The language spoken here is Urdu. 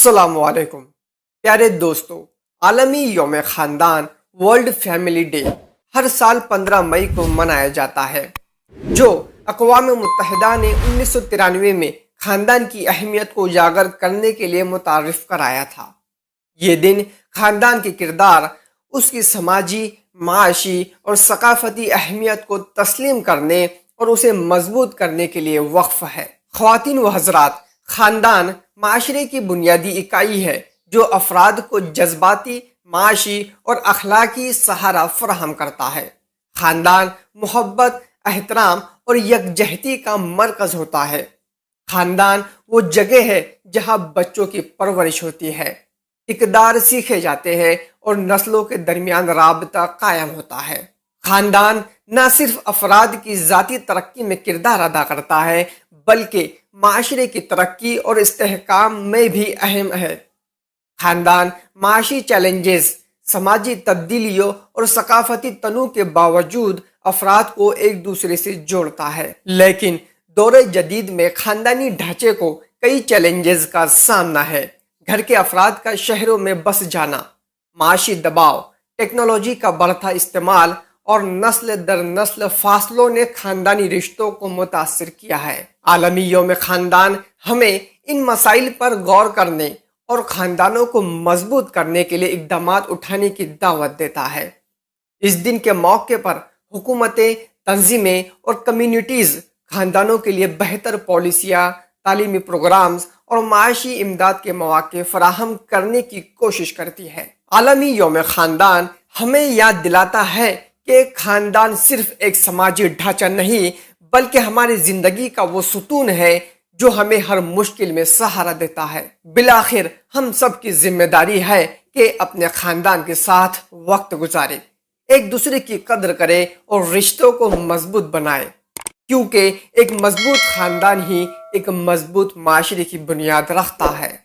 السلام علیکم پیارے دوستو، عالمی یوم خاندان ورلڈ فیملی ڈے ہر سال 15 مئی کو منایا جاتا ہے، جو اقوام متحدہ نے 1993 میں خاندان کی اہمیت کو اجاگر کرنے کے لیے متعارف کرایا تھا۔ یہ دن خاندان کے کردار، اس کی سماجی، معاشی اور ثقافتی اہمیت کو تسلیم کرنے اور اسے مضبوط کرنے کے لیے وقف ہے۔ خواتین و حضرات، خاندان معاشرے کی بنیادی اکائی ہے جو افراد کو جذباتی، معاشی اور اخلاقی سہارا فراہم کرتا ہے۔ خاندان محبت، احترام اور یکجہتی کا مرکز ہوتا ہے۔ خاندان وہ جگہ ہے جہاں بچوں کی پرورش ہوتی ہے، اقدار سیکھے جاتے ہیں اور نسلوں کے درمیان رابطہ قائم ہوتا ہے۔ خاندان نہ صرف افراد کی ذاتی ترقی میں کردار ادا کرتا ہے بلکہ معاشرے کی ترقی اور استحکام میں بھی اہم ہے۔ خاندان معاشی چیلنجز، سماجی تبدیلیوں اور ثقافتی تنوع کے باوجود افراد کو ایک دوسرے سے جوڑتا ہے، لیکن دور جدید میں خاندانی ڈھانچے کو کئی چیلنجز کا سامنا ہے۔ گھر کے افراد کا شہروں میں بس جانا، معاشی دباؤ، ٹیکنالوجی کا بڑھتا استعمال اور نسل در نسل فاصلوں نے خاندانی رشتوں کو متاثر کیا ہے۔ عالمی یوم خاندان ہمیں ان مسائل پر غور کرنے اور خاندانوں کو مضبوط کرنے کے لیے اقدامات اٹھانے کی دعوت دیتا ہے۔ اس دن کے موقع پر حکومتیں، تنظیمیں اور کمیونٹیز خاندانوں کے لیے بہتر پالیسیاں، تعلیمی پروگرامز اور معاشی امداد کے مواقع فراہم کرنے کی کوشش کرتی ہے۔ عالمی یوم خاندان ہمیں یاد دلاتا ہے کہ خاندان صرف ایک سماجی ڈھانچہ نہیں بلکہ ہماری زندگی کا وہ ستون ہے جو ہمیں ہر مشکل میں سہارا دیتا ہے۔ بالآخر ہم سب کی ذمہ داری ہے کہ اپنے خاندان کے ساتھ وقت گزاریں، ایک دوسرے کی قدر کریں اور رشتوں کو مضبوط بنائیں، کیونکہ ایک مضبوط خاندان ہی ایک مضبوط معاشرے کی بنیاد رکھتا ہے۔